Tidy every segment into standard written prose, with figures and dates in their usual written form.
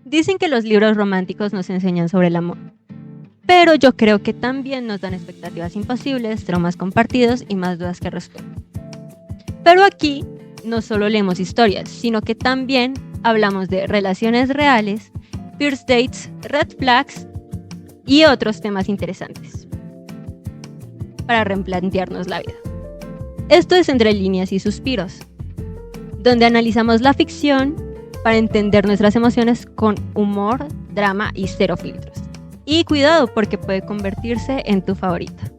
Dicen que los libros románticos nos enseñan sobre el amor, pero yo creo que también nos dan expectativas imposibles, traumas compartidos y más dudas que resolver. Pero aquí no solo leemos historias, sino que también hablamos de relaciones reales, first dates, red flags y otros temas interesantes para replantearnos la vida. Esto es Entre líneas y suspiros, donde analizamos la ficción para entender nuestras emociones con humor, drama y cero filtros. Y cuidado porque puede convertirse en tu favorita.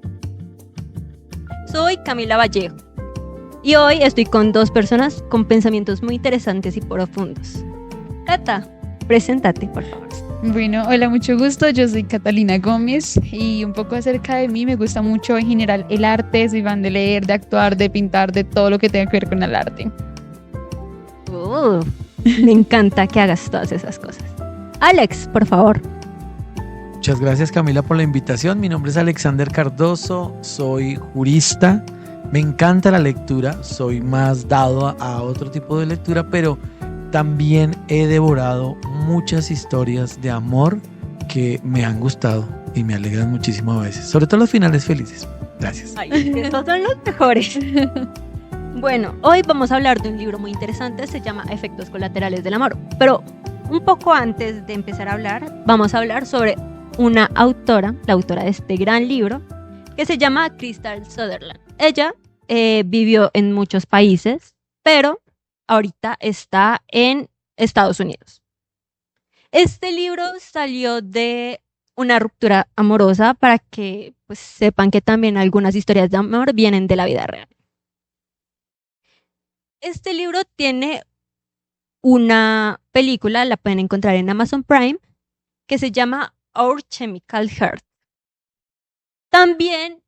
Soy Camila Vallejo y hoy estoy con dos personas con pensamientos muy interesantes y profundos. Cata, preséntate, por favor. Bueno, hola, mucho gusto. Yo soy Catalina Gómez y un poco acerca de mí, me gusta mucho en general el arte, soy fan de leer, de actuar, de pintar, de todo lo que tenga que ver con el arte. Me encanta que hagas todas esas cosas. Alex, por favor. Muchas gracias, Camila, por la invitación. Mi nombre es Alexander Cardoso, soy jurista, me encanta la lectura, soy más dado a otro tipo de lectura, pero también he devorado muchas historias de amor que me han gustado y me alegran muchísimo a veces, sobre todo los finales felices. Gracias. Ay, estos son los mejores. Bueno, hoy vamos a hablar de un libro muy interesante, se llama Efectos colaterales del amor, pero un poco antes de empezar a hablar, vamos a hablar sobre una autora, la autora de este gran libro, que se llama Crystal Sutherland. Ella vivió en muchos países, pero ahorita está en Estados Unidos. Este libro salió de una ruptura amorosa para que pues, sepan que también algunas historias de amor vienen de la vida real. Este libro tiene una película, la pueden encontrar en Amazon Prime, que se llama Our Chemical Heart. También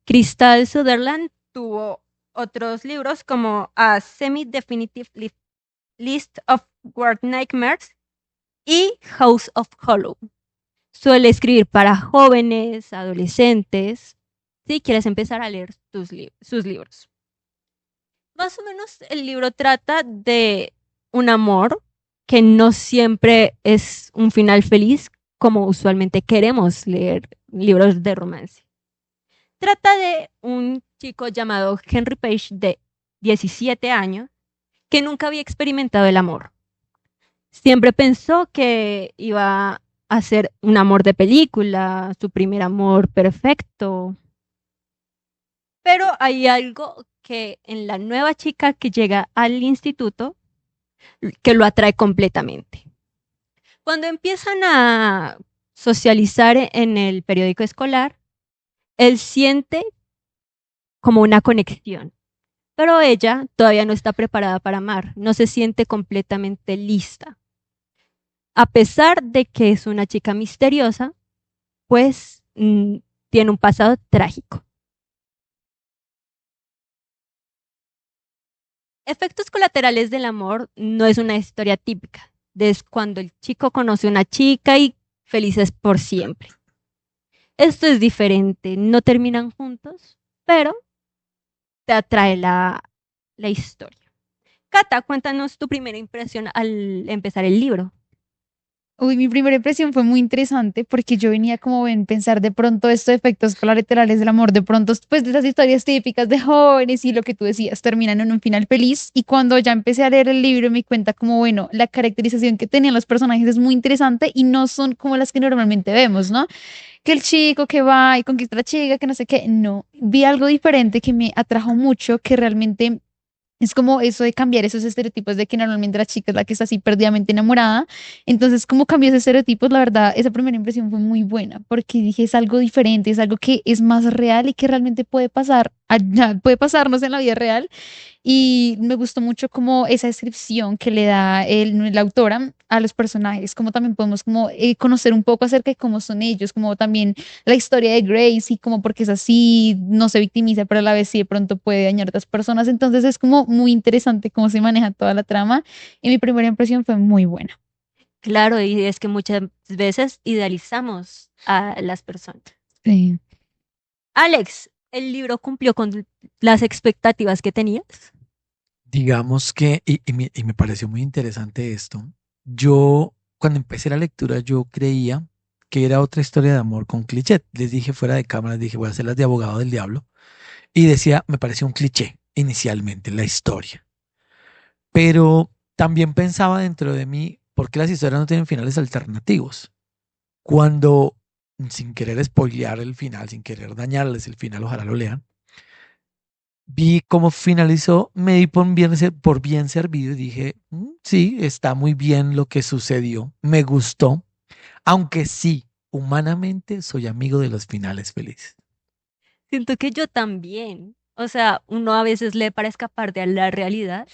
Crystal Sutherland tuvo otros libros como A Semi-Definitive List of Work Nightmares y House of Hollow. Suele escribir para jóvenes, adolescentes, si quieres empezar a leer sus libros. Más o menos el libro trata de un amor que no siempre es un final feliz como usualmente queremos leer libros de romance. Trata de un chico llamado Henry Page de 17 años que nunca había experimentado el amor. Siempre pensó que iba a ser un amor de película, su primer amor perfecto. Pero hay algo que en la nueva chica que llega al instituto que lo atrae completamente. Cuando empiezan a socializar en el periódico escolar, él siente como una conexión, pero ella todavía no está preparada para amar, no se siente completamente lista. A pesar de que es una chica misteriosa, pues tiene un pasado trágico. Efectos colaterales del amor no es una historia típica. Es cuando el chico conoce a una chica y felices por siempre. Esto es diferente, no terminan juntos, pero te atrae la historia. Cata, cuéntanos tu primera impresión al empezar el libro. Uy, mi primera impresión fue muy interesante porque yo venía como en pensar de pronto estos efectos colaterales del amor, de pronto pues de esas historias típicas de jóvenes y lo que tú decías terminan en un final feliz y cuando ya empecé a leer el libro me di cuenta como bueno, la caracterización que tenían los personajes es muy interesante y no son como las que normalmente vemos, ¿no? Que el chico que va y conquista a la chica, que no sé qué, no, vi algo diferente que me atrajo mucho, que realmente es como eso de cambiar esos estereotipos de que normalmente la chica es la que está así perdidamente enamorada. Entonces, como cambió esos estereotipos, la verdad, esa primera impresión fue muy buena, porque dije, es algo diferente, es algo que es más real y que realmente puede pasar allá, puede pasarnos en la vida real. Y me gustó mucho como esa descripción que le da la autora a los personajes, como también podemos como conocer un poco acerca de cómo son ellos, como también la historia de Grace y como porque es así, no se victimiza, pero a la vez sí de pronto puede dañar a otras personas. Entonces es como muy interesante cómo se maneja toda la trama y mi primera impresión fue muy buena. Claro, y es que muchas veces idealizamos a las personas. Sí. Alex, ¿el libro cumplió con las expectativas que tenías? Digamos que, y me pareció muy interesante esto, yo cuando empecé la lectura yo creía que era otra historia de amor con cliché. Les dije fuera de cámara, dije voy a hacer las de abogado del diablo. Y decía, me pareció un cliché inicialmente la historia. Pero también pensaba dentro de mí, ¿por qué las historias no tienen finales alternativos? Cuando, sin querer spoilear el final, sin querer dañarles el final, ojalá lo lean, vi cómo finalizó, me di por bien servido y dije, sí, está muy bien lo que sucedió, me gustó, aunque sí, humanamente soy amigo de los finales felices. Siento que yo también. O sea, uno a veces lee para escapar de la realidad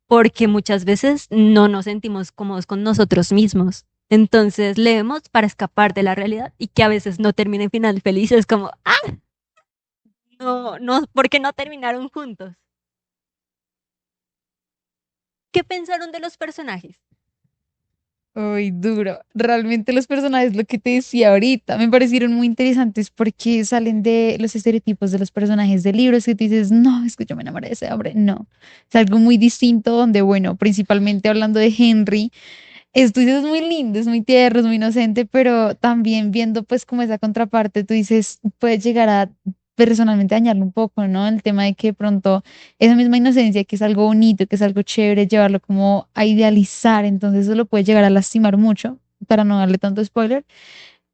porque muchas veces no nos sentimos cómodos con nosotros mismos. Entonces leemos para escapar de la realidad y que a veces no termine en final feliz. Es como, ah, no, no, ¿por qué no terminaron juntos? ¿Qué pensaron de los personajes? Uy, duro. Realmente los personajes, lo que te decía ahorita, me parecieron muy interesantes porque salen de los estereotipos de los personajes de libros que tú dices, no, es que yo me enamoré de ese hombre. No, es algo muy distinto donde, bueno, principalmente hablando de Henry, tú dices es muy lindo, es muy tierno, es muy inocente, pero también viendo pues como esa contraparte, tú dices, puede llegar a personalmente dañarlo un poco, ¿no? El tema de que de pronto esa misma inocencia, que es algo bonito, que es algo chévere, llevarlo como a idealizar, entonces eso lo puede llegar a lastimar mucho, para no darle tanto spoiler,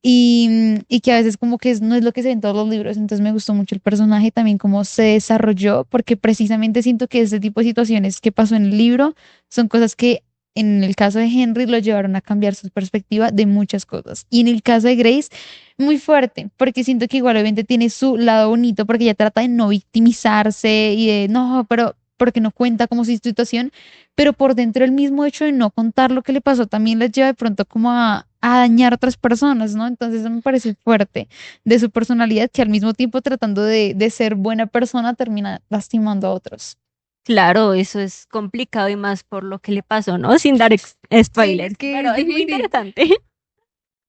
y que a veces como que no es lo que se ve en todos los libros, entonces me gustó mucho el personaje, también cómo se desarrolló, porque precisamente siento que este tipo de situaciones que pasó en el libro son cosas que en el caso de Henry lo llevaron a cambiar su perspectiva de muchas cosas. Y en el caso de Grace, muy fuerte, porque siento que igual obviamente tiene su lado bonito, porque ella trata de no victimizarse y de no, pero porque no cuenta como su situación, pero por dentro el mismo hecho de no contar lo que le pasó también les lleva de pronto como a dañar a otras personas, ¿no? Entonces eso me parece fuerte de su personalidad, que al mismo tiempo tratando de ser buena persona termina lastimando a otros. Claro, eso es complicado y más por lo que le pasó, ¿no? Sin dar Sí, es spoilers, que pero es es muy difícil. interesante.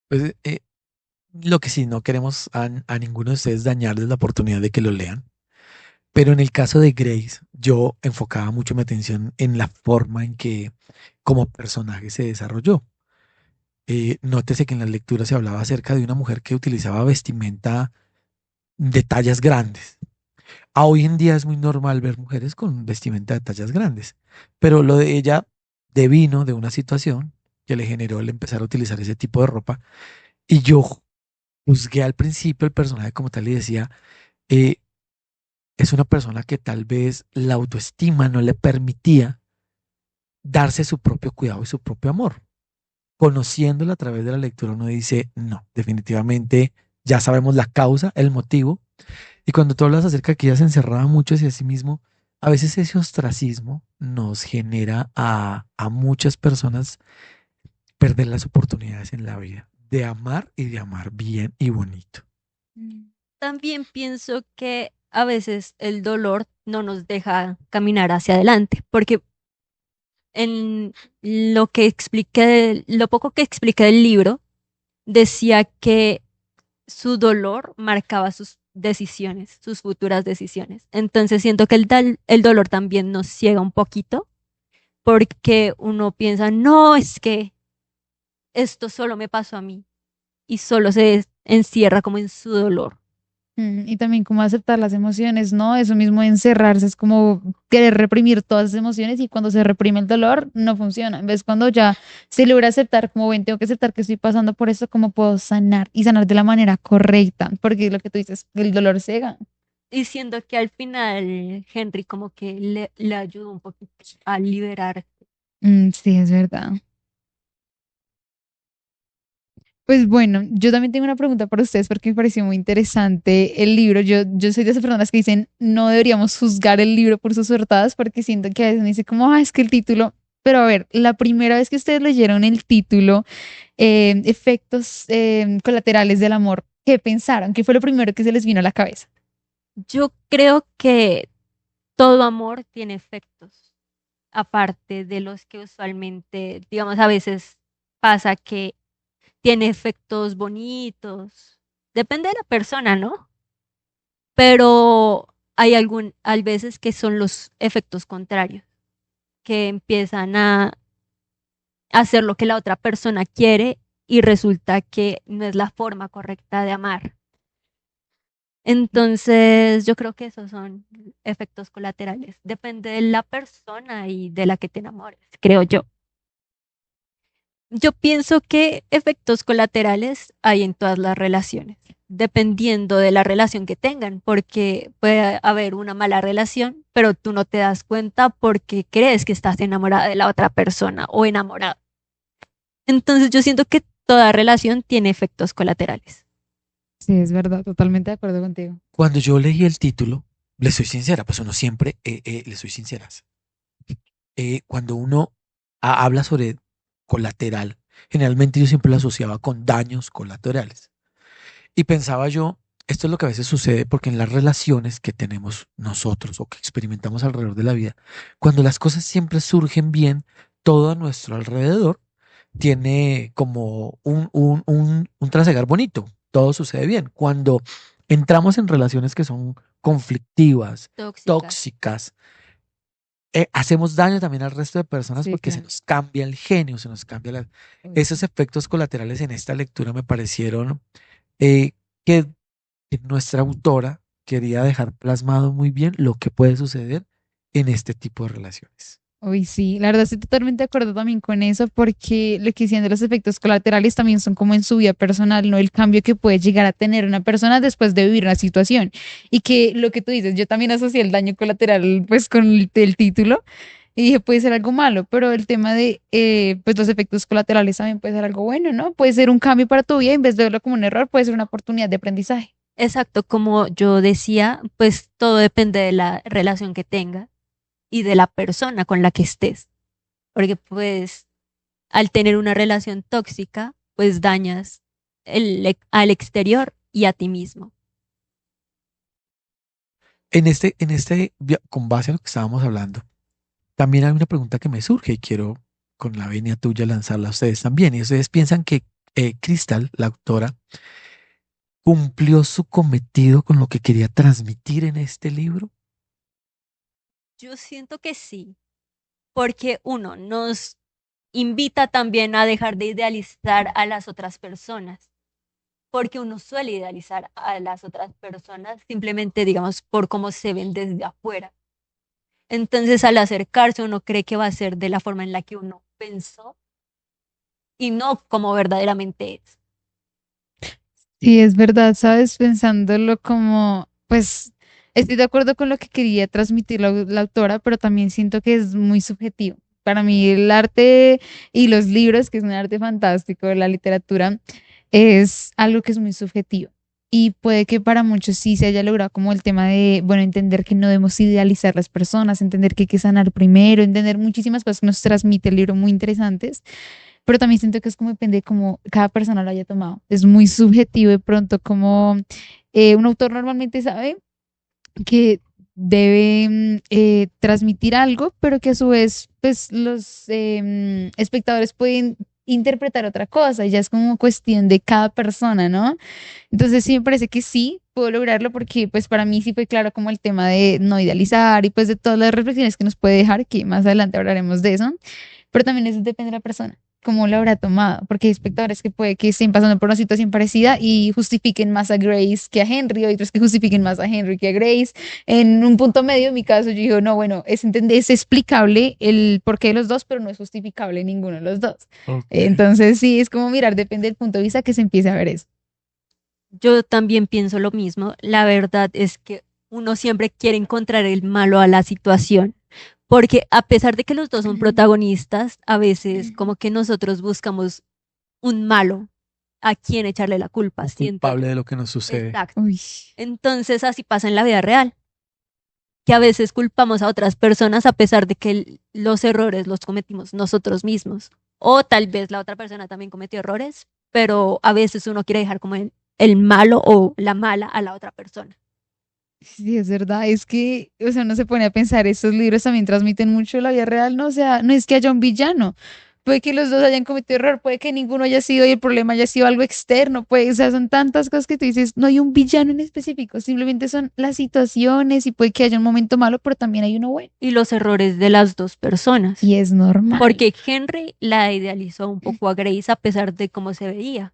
Pues, lo que sí, no queremos a ninguno de ustedes dañarles la oportunidad de que lo lean. Pero en el caso de Grace, yo enfocaba mucho mi atención en la forma en que como personaje se desarrolló. Nótese que en la lectura se hablaba acerca de una mujer que utilizaba vestimenta de tallas grandes. A hoy en día es muy normal ver mujeres con vestimenta de tallas grandes, pero lo de ella devino de una situación que le generó el empezar a utilizar ese tipo de ropa. Y yo juzgué al principio el personaje como tal y decía, eh, es una persona que tal vez la autoestima no le permitía darse su propio cuidado y su propio amor. Conociéndola a través de la lectura, uno dice, no, definitivamente ya sabemos la causa, el motivo. Y cuando tú hablas acerca de que ella se encerraba mucho hacia sí mismo, a veces ese ostracismo nos genera a muchas personas perder las oportunidades en la vida de amar y de amar bien y bonito. Mm. También pienso que a veces el dolor no nos deja caminar hacia adelante, porque en lo que expliqué, lo poco que expliqué del libro, decía que su dolor marcaba sus decisiones, sus futuras decisiones. Entonces siento que el dolor también nos ciega un poquito, porque uno piensa, no, es que esto solo me pasó a mí y solo se encierra como en su dolor. Y también como aceptar las emociones, ¿no? Eso mismo de encerrarse es como querer reprimir todas las emociones y cuando se reprime el dolor no funciona. En vez cuando ya se logra aceptar, como ven, tengo que aceptar que estoy pasando por esto, ¿cómo puedo sanar? Y sanar de la manera correcta, porque lo que tú dices, el dolor ciega. Y siento que al final Henry como que le ayudó un poquito a liberar. Sí, es verdad. Pues bueno, yo también tengo una pregunta para ustedes porque me pareció muy interesante el libro. Yo soy de esas personas que dicen no deberíamos juzgar el libro por sus portadas porque siento que a veces me dice como, es que el título, pero a ver, la primera vez que ustedes leyeron el título, efectos colaterales del amor, ¿qué pensaron? ¿Qué fue lo primero que se les vino a la cabeza? Yo creo que todo amor tiene efectos, aparte de los que usualmente, digamos, a veces pasa que tiene efectos bonitos. Depende de la persona, ¿no? Pero hay veces que son los efectos contrarios, que empiezan a hacer lo que la otra persona quiere y resulta que no es la forma correcta de amar. Entonces, yo creo que esos son efectos colaterales. Depende de la persona y de la que te enamores, creo yo. Yo pienso que efectos colaterales hay en todas las relaciones, dependiendo de la relación que tengan, porque puede haber una mala relación, pero tú no te das cuenta porque crees que estás enamorada de la otra persona o enamorado. Entonces, yo siento que toda relación tiene efectos colaterales. Sí, es verdad, totalmente de acuerdo contigo. Cuando yo leí el título, le soy sincera, pues uno siempre, le soy sinceras. Cuando uno habla sobre colateral, generalmente yo siempre lo asociaba con daños colaterales. Y pensaba yo, esto es lo que a veces sucede porque en las relaciones que tenemos nosotros o que experimentamos alrededor de la vida, cuando las cosas siempre surgen bien, todo a nuestro alrededor tiene como un trasegar bonito, todo sucede bien. Cuando entramos en relaciones que son conflictivas, Tóxicas. tóxicas, hacemos daño también al resto de personas Sí, porque se claro. nos cambia el genio, se nos cambia Uy, esos sí. efectos colaterales en esta lectura me parecieron eh, que nuestra autora quería dejar plasmado muy bien lo que puede suceder en este tipo de relaciones. Uy, sí, la verdad estoy totalmente de acuerdo también con eso, porque lo que decían de los efectos colaterales también son como en su vida personal, ¿no? El cambio que puede llegar a tener una persona después de vivir una situación. Y que lo que tú dices, yo también asocié el daño colateral pues con el título y dije, puede ser algo malo, pero el tema de pues los efectos colaterales también puede ser algo bueno, ¿no? Puede ser un cambio para tu vida, en vez de verlo como un error, puede ser una oportunidad de aprendizaje. Exacto, como yo decía, pues todo depende de la relación que tenga y de la persona con la que estés. Porque pues al tener una relación tóxica, pues dañas al exterior y a ti mismo. Con base a lo que estábamos hablando, también hay una pregunta que me surge y quiero con la venia tuya lanzarla a ustedes también. Y ustedes piensan que Crystal, la autora, cumplió su cometido con lo que quería transmitir en este libro. Yo siento que sí, porque uno nos invita también a dejar de idealizar a las otras personas, porque uno suele idealizar a las otras personas simplemente, digamos, por cómo se ven desde afuera. Entonces, al acercarse, uno cree que va a ser de la forma en la que uno pensó y no como verdaderamente es. Sí, es verdad, sabes, pensándolo como, pues, estoy de acuerdo con lo que quería transmitir la autora, pero también siento que es muy subjetivo. Para mí el arte y los libros, que es un arte fantástico, la literatura, es algo que es muy subjetivo. Y puede que para muchos sí se haya logrado como el tema de, bueno, entender que no debemos idealizar las personas, entender que hay que sanar primero, entender muchísimas cosas que nos transmite el libro muy interesantes, pero también siento que es como depende de cómo cada persona lo haya tomado. Es muy subjetivo de pronto como un autor normalmente sabe que debe transmitir algo, pero que a su vez pues los espectadores pueden interpretar otra cosa, y ya es como cuestión de cada persona, ¿no? Entonces sí me parece que sí puedo lograrlo porque pues para mí sí fue claro como el tema de no idealizar y pues de todas las reflexiones que nos puede dejar, que más adelante hablaremos de eso, pero también eso depende de la persona, cómo lo habrá tomado, porque hay espectadores que puede que estén pasando por una situación parecida y justifiquen más a Grace que a Henry, o otros que justifiquen más a Henry que a Grace. En un punto medio, en mi caso, yo digo, no, bueno, es explicable el porqué de los dos, pero no es justificable ninguno de los dos. Ok. Entonces, sí, es como mirar, depende del punto de vista que se empiece a ver eso. Yo también pienso lo mismo. La verdad es que uno siempre quiere encontrar el malo a la situación, porque a pesar de que los dos son protagonistas, a veces como que nosotros buscamos un malo a quien echarle la culpa, Un siento culpable yo. de lo que nos sucede. Exacto. Uy, Entonces así pasa en la vida real, que a veces culpamos a otras personas a pesar de que los errores los cometimos nosotros mismos. O tal vez la otra persona también cometió errores, pero a veces uno quiere dejar como el malo o la mala a la otra persona. sí, es verdad, es que, o sea, uno se pone a pensar, estos libros también transmiten mucho la vida real, ¿no? O sea, no es que haya un villano, puede que los dos hayan cometido error, puede que ninguno haya sido y el problema haya sido algo externo, o sea, son tantas cosas que tú dices, no hay un villano en específico, simplemente son las situaciones y puede que haya un momento malo, pero también hay uno bueno. Y los errores de las dos personas. Y es normal. Porque Henry la idealizó un poco a Grace a pesar de cómo se veía.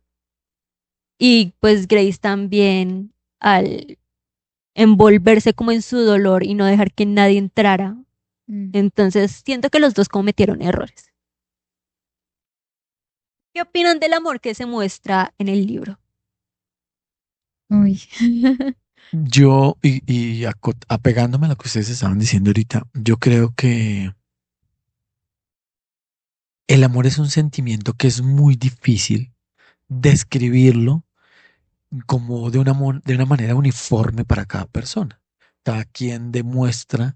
Y pues Grace también al envolverse como en su dolor y no dejar que nadie entrara. Mm. Entonces siento que los dos cometieron errores. ¿Qué opinan del amor que se muestra en el libro? Uy. Yo, apegándome a lo que ustedes estaban diciendo ahorita, yo creo que el amor es un sentimiento que es muy difícil describirlo como de una manera uniforme para cada persona. Cada quien demuestra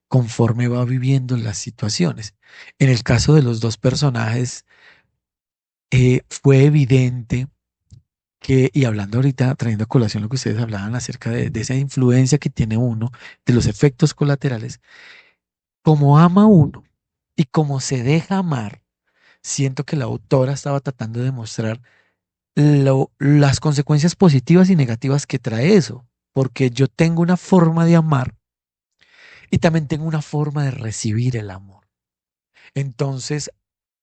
conforme va viviendo las situaciones. En el caso de los dos personajes, fue evidente que, y hablando ahorita, trayendo a colación lo que ustedes hablaban acerca de esa influencia que tiene uno, de los efectos colaterales, como ama uno y como se deja amar, siento que la autora estaba tratando de mostrar las consecuencias positivas y negativas que trae eso, porque yo tengo una forma de amar y también tengo una forma de recibir el amor. Entonces,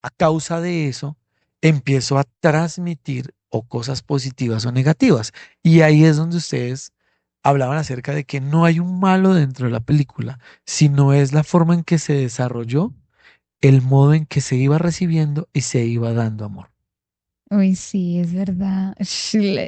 a causa de eso, empiezo a transmitir o cosas positivas o negativas. Y ahí es donde ustedes hablaban acerca de que no hay un malo dentro de la película, sino es la forma en que se desarrolló, el modo en que se iba recibiendo y se iba dando amor. Uy, sí, es verdad.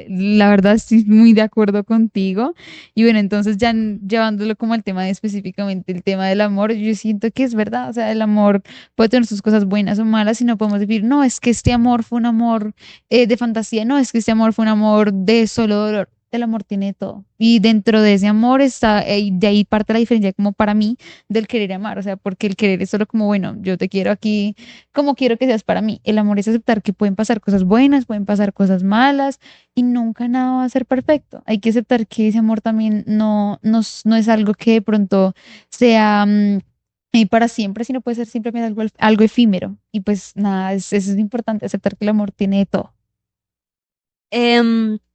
La verdad, sí, muy de acuerdo contigo. Y bueno, entonces ya llevándolo como al tema de específicamente el tema del amor, yo siento que es verdad. O sea, el amor puede tener sus cosas buenas o malas y no podemos decir, no, es que este amor fue un amor de fantasía, no, es que este amor fue un amor de solo dolor. El amor tiene todo. Y dentro de ese amor está, de ahí parte la diferencia como para mí del querer amar. O sea, porque el querer es solo como, bueno, yo te quiero aquí como quiero que seas para mí. El amor es aceptar que pueden pasar cosas buenas, pueden pasar cosas malas y nunca nada va a ser perfecto. Hay que aceptar que ese amor también no es algo que de pronto sea para siempre, sino puede ser simplemente algo efímero. Y pues nada, eso es importante, aceptar que el amor tiene de todo.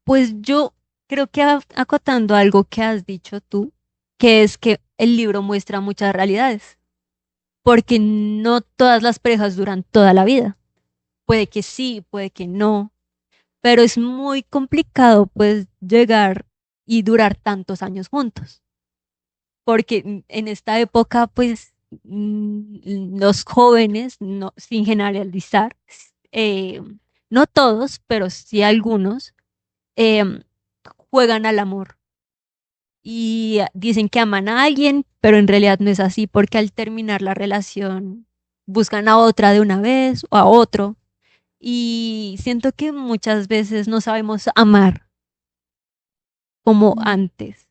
Pues yo creo que acotando algo que has dicho tú, que es que el libro muestra muchas realidades, porque no todas las parejas duran toda la vida. Puede que sí, puede que no, pero es muy complicado pues llegar y durar tantos años juntos, porque en esta época pues los jóvenes, no, sin generalizar, eh, no todos, pero sí algunos, em, juegan al amor y dicen que aman a alguien, pero en realidad no es así porque al terminar la relación buscan a otra de una vez o a otro. Y siento que muchas veces no sabemos amar como Mm. antes,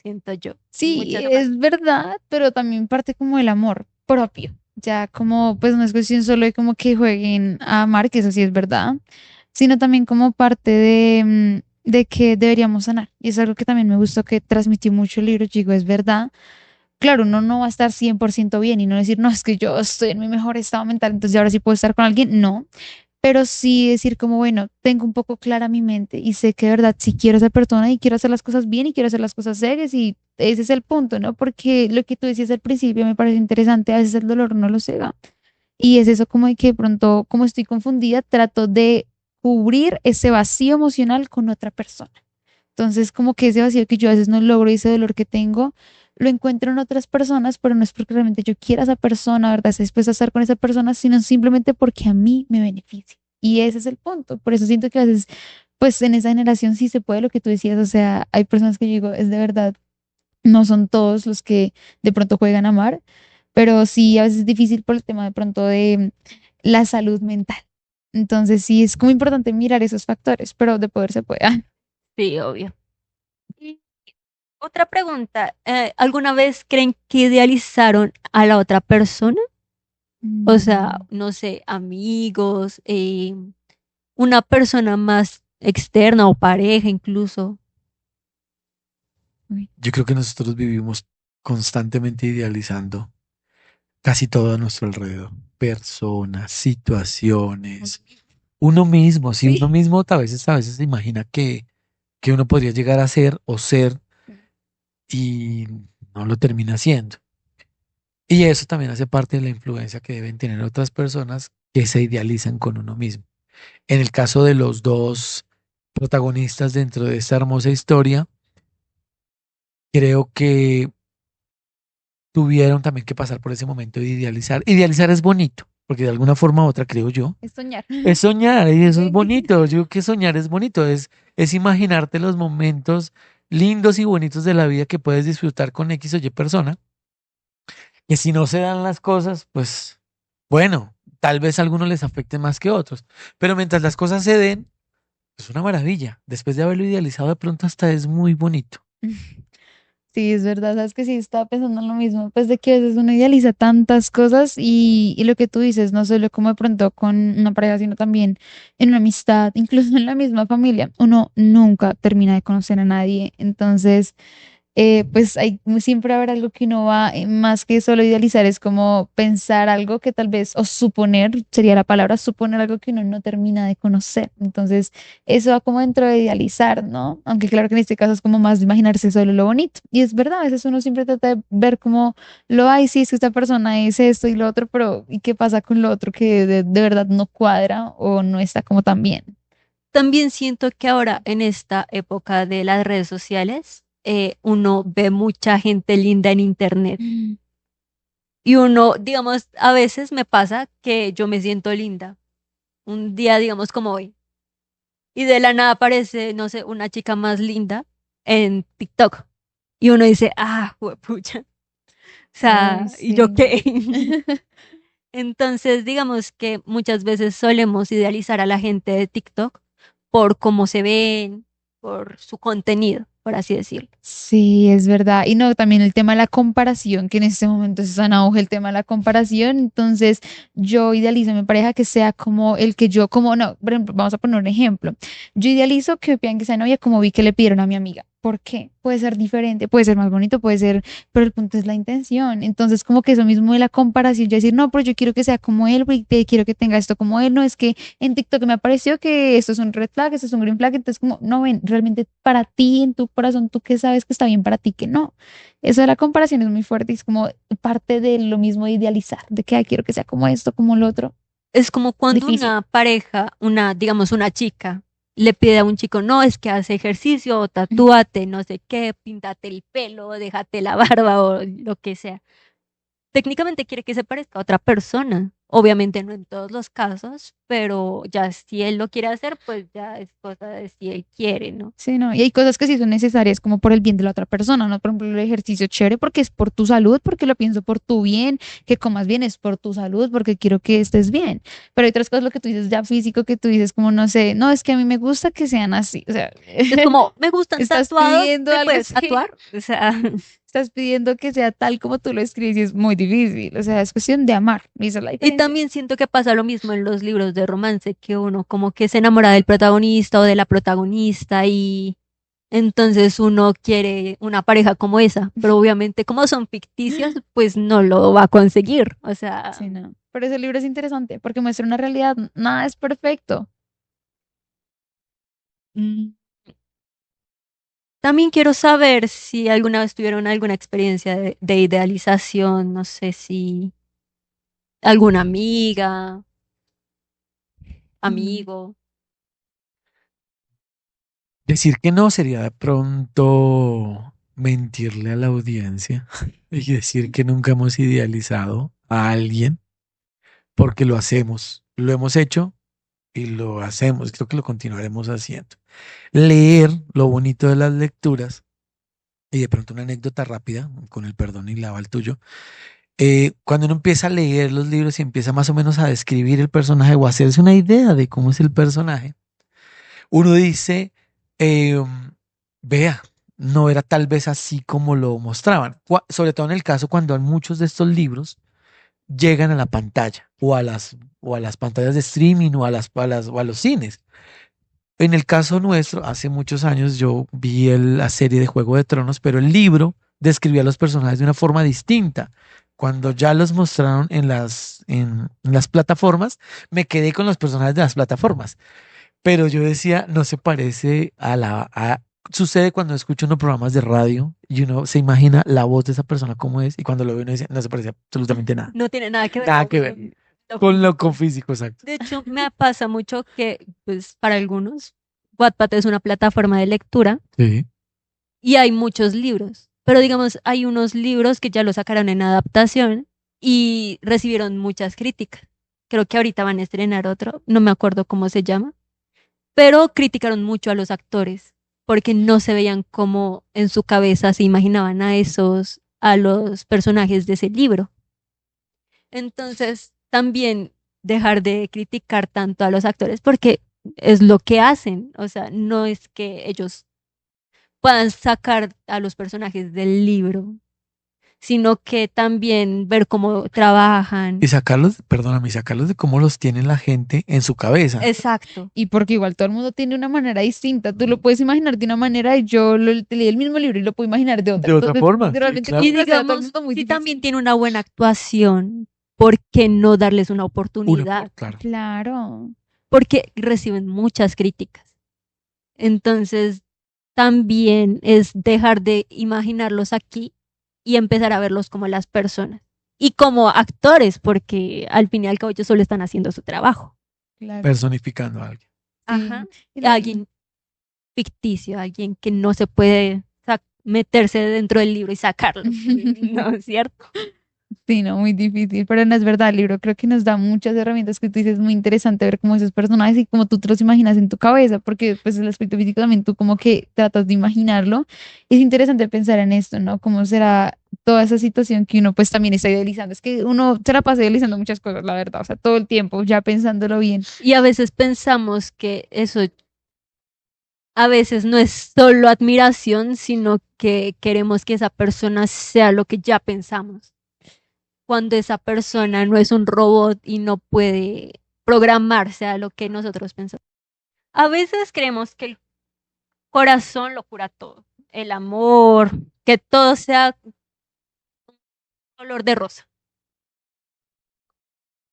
siento yo. Sí, Muchas es verdad, pero también parte como el amor propio. Ya como, pues no es cuestión solo de como que jueguen a amar, que eso sí es verdad, sino también como parte de que deberíamos sanar. Y es algo que también me gustó que transmitió mucho el libro, chico, es verdad. Claro, uno no va a estar 100% bien y no decir, no, es que yo estoy en mi mejor estado mental, entonces ahora sí puedo estar con alguien. No, pero sí decir como, bueno, tengo un poco clara mi mente y sé que de verdad sí quiero ser persona y quiero hacer las cosas bien y quiero hacer las cosas serias y ese es el punto, ¿no? Porque lo que tú decías al principio me parece interesante, a veces el dolor no lo cega y es eso como de que de pronto, como estoy confundida, trato de cubrir ese vacío emocional con otra persona. Entonces, como que ese vacío que yo a veces no logro y ese dolor que tengo, lo encuentro en otras personas, pero no es porque realmente yo quiera a esa persona, ¿verdad? Esté dispuesta a estar con esa persona, sino simplemente porque a mí me beneficia. Y ese es el punto. Por eso siento que a veces, pues en esa generación sí se puede lo que tú decías. O sea, hay personas que yo digo, es de verdad, no son todos los que de pronto juegan a amar, pero sí a veces es difícil por el tema de pronto de la salud mental. Entonces sí es como importante mirar esos factores, pero de poder se puede. Sí, obvio. Y otra pregunta, ¿alguna vez creen que idealizaron a la otra persona? O sea, Mm, no sé, amigos, una persona más externa o pareja incluso. uy. Yo creo que nosotros vivimos constantemente idealizando casi todo a nuestro alrededor. personas, situaciones, uno mismo, si Sí. uno mismo a veces se imagina que uno podría llegar a ser o ser y no lo termina haciendo. Y eso también hace parte de la influencia que deben tener otras personas que se idealizan con uno mismo. En el caso de los dos protagonistas dentro de esta hermosa historia, creo que tuvieron también que pasar por ese momento de idealizar. Idealizar es bonito, porque de alguna forma u otra, creo yo, Es soñar. es soñar y eso es Sí. bonito. Yo creo que soñar es bonito, es imaginarte los momentos lindos y bonitos de la vida que puedes disfrutar con X o Y persona, que si no se dan las cosas, pues bueno, tal vez a algunos les afecte más que a otros, pero mientras las cosas se den, es una maravilla. Después de haberlo idealizado, de pronto hasta es muy bonito. Sí, es verdad, sabes que sí, estaba pensando en lo mismo, pues de que a veces uno idealiza tantas cosas y lo que tú dices, no solo como de pronto con una pareja, sino también en una amistad, incluso en la misma familia, uno nunca termina de conocer a nadie, entonces pues hay siempre habrá algo que uno va, más que solo idealizar, es como pensar algo que tal vez, o suponer, sería la palabra, suponer algo que uno no termina de conocer. Entonces, eso va como dentro de idealizar, ¿no? Aunque claro que en este caso es como más de imaginarse solo lo bonito. Y es verdad, a veces uno siempre trata de ver como lo hay, sí, es que esta persona es esto y lo otro, pero ¿y qué pasa con lo otro que de verdad no cuadra o no está como tan bien? También siento que ahora en esta época de las redes sociales, uno ve mucha gente linda en internet Mm. y uno, digamos, a veces me pasa que yo me siento linda un día, digamos, como hoy, y de la nada aparece, no sé, una chica más linda en TikTok y uno dice, ah, pucha, o Ay, sea, ¿y yo sí. qué? Entonces, digamos que muchas veces solemos idealizar a la gente de TikTok por cómo se ven, por su contenido, por así decirlo. Sí, es verdad. Y no, también el tema de la comparación, que en este momento es en auge el tema de la comparación. Entonces, yo idealizo a mi pareja que sea como el que yo, como no, por ejemplo, vamos a poner un ejemplo. Yo idealizo que pidan que sea novia como vi que le pidieron a mi amiga. ¿Por qué? Puede ser diferente, puede ser más bonito, puede ser, pero el punto es la intención. Entonces, como que eso mismo de la comparación, yo decir, no, pero yo quiero que sea como él, porque quiero que tenga esto como él, no es que en TikTok me apareció que esto es un red flag, esto es un green flag, entonces como, no ven, realmente para ti, en tu corazón, tú que sabes que está bien para ti, que no. Eso de la comparación es muy fuerte y es como parte de lo mismo de idealizar, de que "Ay, quiero que sea como esto, como lo otro". Es como cuando Difícil. una pareja, digamos, una chica, le pide a un chico, no, es que hace ejercicio, o tatúate, no sé qué, píntate el pelo, déjate la barba o lo que sea. Técnicamente quiere que se parezca a otra persona. Obviamente no en todos los casos, pero ya si él lo quiere hacer, pues ya es cosa de si él quiere, ¿no? Sí, ¿no? Y hay cosas que sí son necesarias como por el bien de la otra persona, ¿no? Por ejemplo, el ejercicio chévere porque es por tu salud, porque lo pienso por tu bien, que comas bien es por tu salud, porque quiero que estés bien. Pero hay otras cosas, lo que tú dices ya físico, que tú dices como, no sé, no, es que a mí me gusta que sean así. O sea, Es como, me gustan estás tatuados, pidiendo ¿te algo puedes así. tatuar? O sea, Estás pidiendo que sea tal como tú lo escribes y es muy difícil. O sea, es cuestión de amar. Y esa es la y diferencia. también siento que pasa lo mismo en los libros de romance, que uno como que se enamora del protagonista o de la protagonista y entonces uno quiere una pareja como esa, pero obviamente como son ficticios, pues no lo va a conseguir. O sea, Sí, no. Pero ese libro es interesante porque muestra una realidad. Nada es perfecto. mm, también quiero saber si alguna vez tuvieron alguna experiencia de idealización, no sé si alguna amiga, Mm. amigo. Decir que no sería de pronto mentirle a la audiencia y decir que nunca hemos idealizado a alguien porque lo hacemos, lo hemos hecho y lo hacemos, creo que lo continuaremos haciendo. Leer lo bonito de las lecturas y de pronto una anécdota rápida, con el perdón y la va al tuyo. Cuando uno empieza a leer los libros y empieza más o menos a describir el personaje o a hacerse una idea de cómo es el personaje, uno dice, eh, vea, no era tal vez así como lo mostraban. Sobre todo en el caso cuando muchos de estos libros llegan a la pantalla o a las pantallas de streaming o o a los cines. En el caso nuestro, hace muchos años yo vi la serie de Juego de Tronos, pero el libro describía a los personajes de una forma distinta. Cuando ya los mostraron en las plataformas, me quedé con los personajes de las plataformas. Pero yo decía, no se parece sucede cuando escucho unos programas de radio y uno se imagina la voz de esa persona cómo es y cuando lo ve uno dice, no se parece absolutamente nada. No tiene nada que ver Nada que ver con lo con físico, exacto. De hecho, me pasa mucho que, pues, para algunos, Wattpad es una plataforma de lectura Sí. y hay muchos libros. Pero digamos, hay unos libros que ya lo sacaron en adaptación y recibieron muchas críticas. Creo que ahorita van a estrenar otro, no me acuerdo cómo se llama, pero criticaron mucho a los actores porque no se veían como en su cabeza se imaginaban a los personajes de ese libro. Entonces, también dejar de criticar tanto a los actores porque es lo que hacen, o sea, no es que ellos puedan sacar a los personajes del libro, sino que también ver cómo trabajan. Y sacarlos, perdóname, y sacarlos de cómo los tiene la gente en su cabeza. Exacto. Y porque igual todo el mundo tiene una manera distinta. Tú lo puedes imaginar de una manera y yo te leí el mismo libro y lo puedo imaginar de otra. De otra Entonces, forma, sí, realmente claro. Y complacer a todo el digamos, mundo muy si difícil. también tiene una buena actuación, ¿por qué no darles una oportunidad? Claro. Claro. Porque reciben muchas críticas. Entonces, también es dejar de imaginarlos aquí y empezar a verlos como las personas. Y como actores, porque al fin y al cabo ellos solo están haciendo su trabajo. Claro. Personificando a alguien. Ajá. Y la- Alguien ficticio, alguien que no se puede meterse dentro del libro y sacarlo. ¿No es cierto? Sí, no, muy difícil, pero no es verdad, el libro creo que nos da muchas herramientas que tú dices, muy interesante ver cómo esos personajes y cómo tú te los imaginas en tu cabeza, porque pues el aspecto físico también tú como que tratas de imaginarlo. Es interesante pensar en esto, ¿no? Cómo será toda esa situación que uno pues también está idealizando. Es que uno se la pasa idealizando muchas cosas, la verdad, o sea, todo el tiempo ya pensándolo bien. Y a veces pensamos que eso a veces no es solo admiración, sino que queremos que esa persona sea lo que ya pensamos. Cuando esa persona no es un robot y no puede programarse a lo que nosotros pensamos. A veces creemos que el corazón lo cura todo, el amor, que todo sea color de rosa,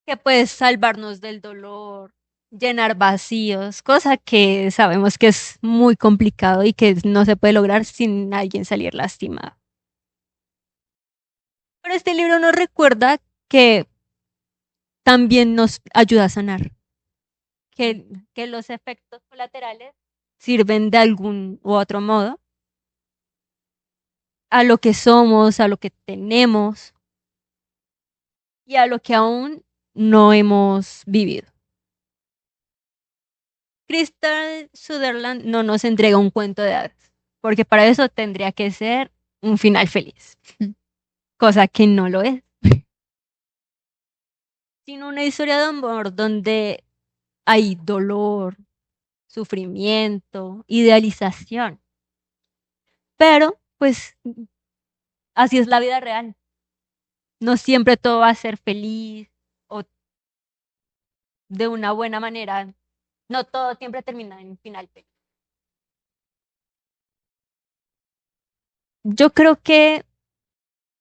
que puede salvarnos del dolor, llenar vacíos, cosa que sabemos que es muy complicado y que no se puede lograr sin alguien salir lastimado. Pero este libro nos recuerda que también nos ayuda a sanar, que los efectos colaterales sirven de algún u otro modo a lo que somos, a lo que tenemos y a lo que aún no hemos vivido. Crystal Sutherland no nos entrega un cuento de hadas, porque para eso tendría que ser un final feliz, cosa que no lo es, sino una historia de amor donde hay dolor, sufrimiento, idealización. Pero, pues, así es la vida real. No siempre todo va a ser feliz o de una buena manera. No todo siempre termina en final feliz. Yo creo que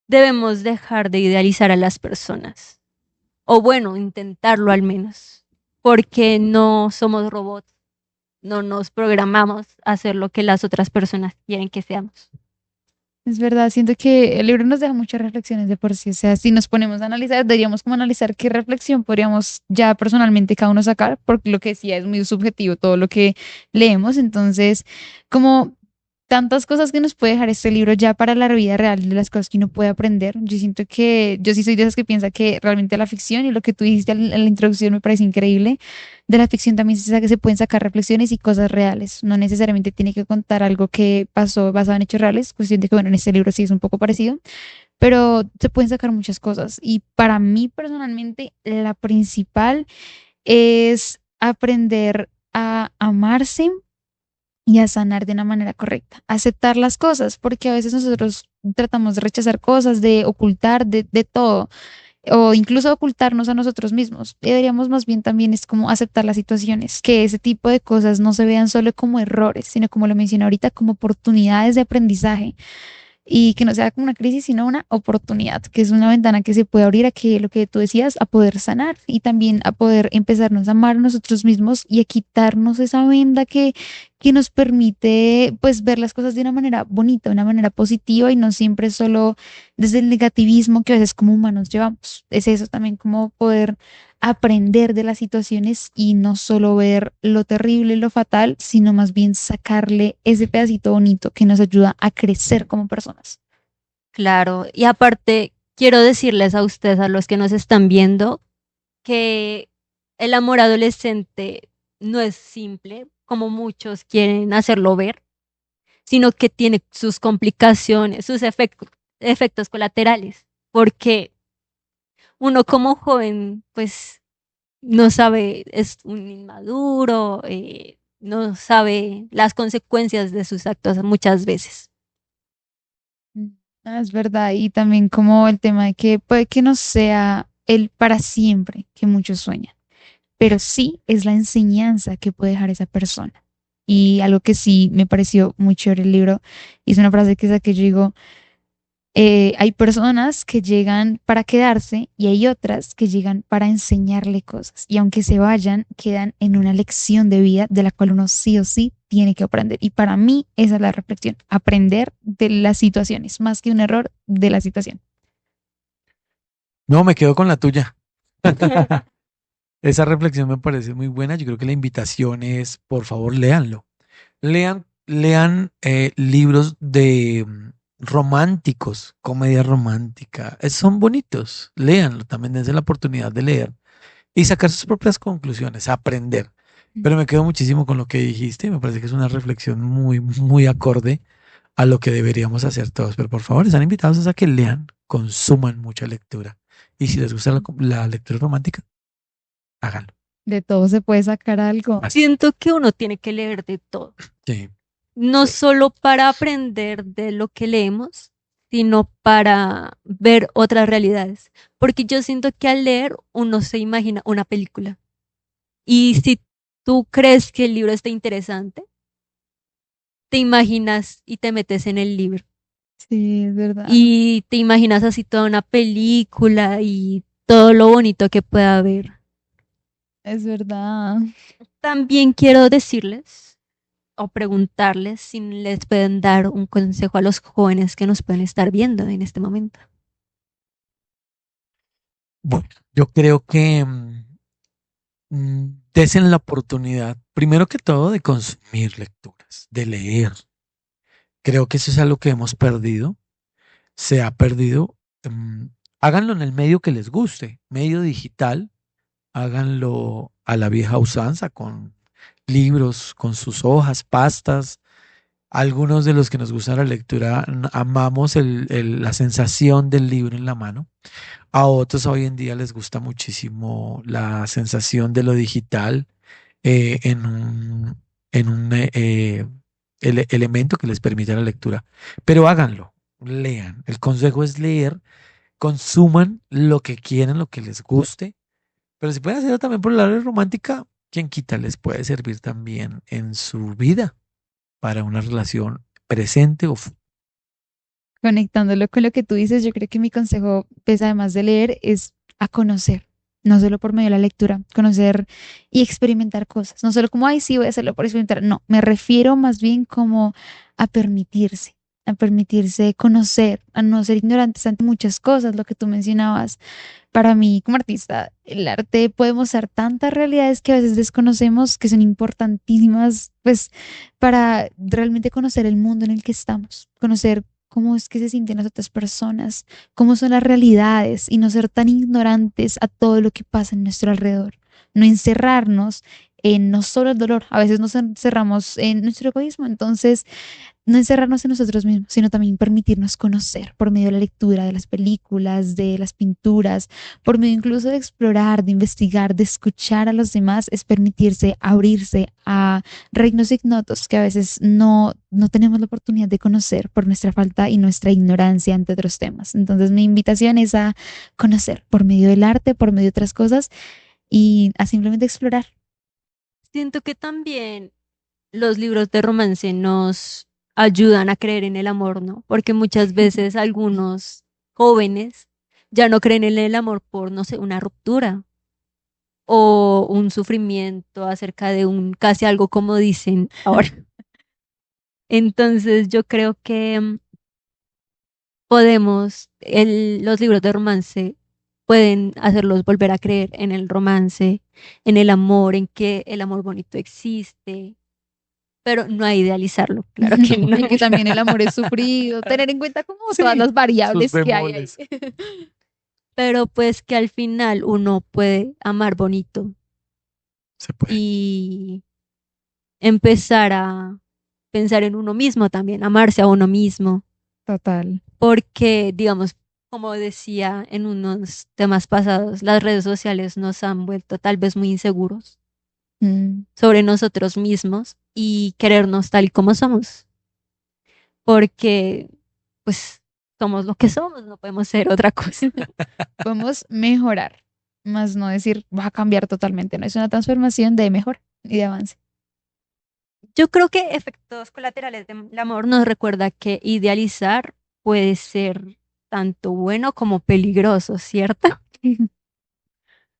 debemos dejar de idealizar a las personas. O bueno, intentarlo al menos. Porque no somos robots. No nos programamos a hacer lo que las otras personas quieren que seamos. Es verdad, siento que el libro nos deja muchas reflexiones de por sí. O sea, si nos ponemos a analizar, deberíamos como analizar qué reflexión podríamos ya personalmente cada uno sacar, porque lo que decía es muy subjetivo todo lo que leemos. Entonces, como tantas cosas que nos puede dejar este libro ya para la vida real de las cosas que uno puede aprender. Yo siento que yo sí soy de esas que piensa que realmente la ficción y lo que tú dijiste en la introducción me parece increíble. De la ficción también se pueden sacar reflexiones y cosas reales. No necesariamente tiene que contar algo que pasó basado en hechos reales. Cuestión de que, bueno, en este libro sí es un poco parecido, pero se pueden sacar muchas cosas. Y para mí personalmente, la principal es aprender a amarse y a sanar de una manera correcta, aceptar las cosas, porque a veces nosotros tratamos de rechazar cosas, de ocultar, de todo, o incluso ocultarnos a nosotros mismos. Deberíamos más bien también es como aceptar las situaciones, que ese tipo de cosas no se vean solo como errores, sino como lo mencioné ahorita, como oportunidades de aprendizaje. y que no sea como una crisis, sino una oportunidad, que es una ventana que se puede abrir a que lo que tú decías, a poder sanar y también a poder empezarnos a amar a nosotros mismos y a quitarnos esa venda que nos permite pues ver las cosas de una manera bonita, de una manera positiva y no siempre solo desde el negativismo que a veces como humanos llevamos. Es eso también como poder aprender de las situaciones y no solo ver lo terrible y lo fatal, sino más bien sacarle ese pedacito bonito que nos ayuda a crecer como personas. Claro, y aparte quiero decirles a ustedes, a los que nos están viendo, que el amor adolescente no es simple, como muchos quieren hacerlo ver, sino que tiene sus complicaciones, sus efectos colaterales, porque uno como joven, pues no sabe, es un inmaduro, no sabe las consecuencias de sus actos muchas veces. Mm. Es verdad, y también como el tema de que puede que no sea el para siempre que muchos sueñan, pero sí es la enseñanza que puede dejar esa persona. Y algo que sí me pareció muy chévere el libro, y es una frase que es la que yo digo, hay personas que llegan para quedarse y hay otras que llegan para enseñarle cosas. Y aunque se vayan, quedan en una lección de vida de la cual uno sí o sí tiene que aprender. Y para mí esa es la reflexión, aprender de las situaciones, más que un error de la situación. No, me quedo con la tuya. Esa reflexión me parece muy buena. Yo creo que la invitación es, por favor, léanlo. Lean libros de románticos, comedia romántica. Son bonitos. Léanlo. También dense la oportunidad de leer y sacar sus propias conclusiones, aprender. Pero me quedo muchísimo con lo que dijiste. Me parece que es una reflexión muy, muy acorde a lo que deberíamos hacer todos. Pero por favor, están invitados a que lean, consuman mucha lectura. Y si les gusta la lectura romántica, háganlo. De todo se puede sacar algo. Así. Siento que uno tiene que leer de todo, Sí. no solo para aprender de lo que leemos, sino para ver otras realidades, porque yo siento que al leer uno se imagina una película. Y si tú crees que el libro está interesante, te imaginas y te metes en el libro. Sí, es verdad. Y te imaginas así toda una película y todo lo bonito que pueda haber. Es verdad. También quiero decirles o preguntarles si les pueden dar un consejo a los jóvenes que nos pueden estar viendo en este momento. Bueno, yo creo que desen la oportunidad, primero que todo, de consumir lecturas, de leer. Creo que eso es algo que hemos perdido, se ha perdido. mm, Háganlo en el medio que les guste, medio digital, háganlo a la vieja usanza, con libros, con sus hojas, pastas. Algunos de los que nos gusta la lectura amamos la sensación del libro en la mano. A otros hoy en día les gusta muchísimo la sensación de lo digital en un elemento que les permita la lectura. Pero háganlo, lean. El consejo es leer, consuman lo que quieran, lo que les guste. Pero si pueden hacerlo también por el lado de romántica, quien quita les puede servir también en su vida para una relación presente o futura. Conectándolo con lo que tú dices, yo creo que mi consejo, pues además de leer, es a conocer, no solo por medio de la lectura, conocer y experimentar cosas, no solo como, ay, sí, voy a hacerlo por experimentar, no, me refiero más bien como a permitirse, a permitirse conocer, a no ser ignorantes ante muchas cosas, lo que tú mencionabas. Para mí, como artista, el arte puede mostrar tantas realidades que a veces desconocemos, que son importantísimas, pues, para realmente conocer el mundo en el que estamos, conocer cómo es que se sienten las otras personas, cómo son las realidades y no ser tan ignorantes a todo lo que pasa en nuestro alrededor. No encerrarnos en no solo el dolor, a veces nos encerramos en nuestro egoísmo, entonces no encerrarnos en nosotros mismos, sino también permitirnos conocer por medio de la lectura, de las películas, de las pinturas, por medio incluso de explorar, de investigar, de escuchar a los demás, es permitirse abrirse a reinos ignotos que a veces no tenemos la oportunidad de conocer por nuestra falta y nuestra ignorancia ante otros temas. Entonces mi invitación es a conocer por medio del arte, por medio de otras cosas y a simplemente explorar. Siento que también los libros de romance nos ayudan a creer en el amor, ¿no? Porque muchas veces algunos jóvenes ya no creen en el amor por, no sé, una ruptura o un sufrimiento acerca de un casi algo como dicen ahora. Entonces yo creo que los libros de romance pueden hacerlos volver a creer en el romance, en el amor, en que el amor bonito existe, pero no a idealizarlo, claro que no. Y que también el amor es sufrido, tener en cuenta como Sí, todas las sus variables que hay ahí. bemoles. Pero pues que al final uno puede amar bonito Se puede. y empezar a pensar en uno mismo también, amarse a uno mismo, Total. porque digamos, como decía en unos temas pasados, las redes sociales nos han vuelto tal vez muy inseguros Mm. sobre nosotros mismos y querernos tal y como somos, porque pues somos lo que somos, no podemos ser otra cosa. Podemos mejorar, más no decir va a cambiar totalmente, no es una transformación de mejora y de avance. Yo creo que efectos colaterales del amor nos recuerda que idealizar puede ser tanto bueno como peligroso, ¿cierto?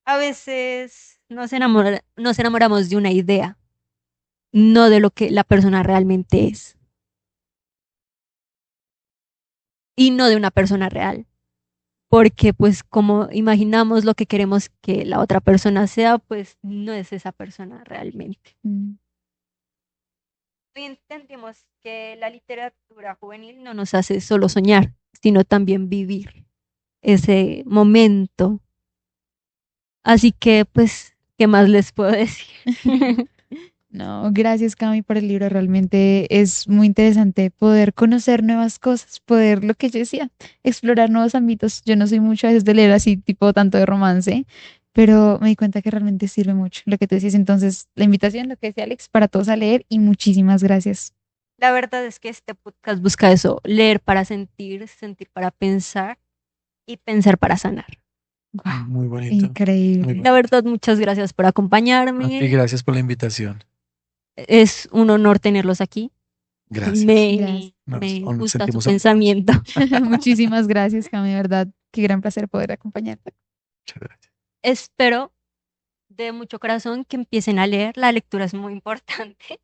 A veces nos enamoramos de una idea, no de lo que la persona realmente es y no de una persona real, porque pues como imaginamos lo que queremos que la otra persona sea, pues no es esa persona realmente. Mm. Y entendemos que la literatura juvenil no nos hace solo soñar, sino también vivir ese momento. Así que, pues, ¿qué más les puedo decir? No, gracias Cami por el libro. Realmente es muy interesante poder conocer nuevas cosas, poder, lo que yo decía, explorar nuevos ámbitos. Yo no soy mucho a veces de leer así, tipo tanto de romance, pero me di cuenta que realmente sirve mucho lo que tú decías. Entonces, la invitación, lo que decía Alex, para todos a leer y muchísimas gracias. La verdad es que este podcast busca eso, leer para sentir, sentir para pensar y pensar para sanar. Guau, Muy bonito. Muy increíble. La bonito. verdad, muchas gracias por A ti, acompañarme. gracias por la invitación. Es un honor tenerlos aquí. Gracias. Me, me Nos gusta su sentimos pensamiento. Muchísimas gracias, Cami, de verdad. Qué gran placer poder acompañarte. Muchas gracias. Espero de mucho corazón que empiecen a leer. La lectura es muy importante.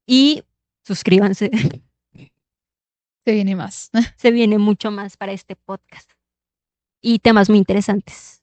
Y suscríbanse. Se viene más. Se viene mucho más para este podcast y temas muy interesantes.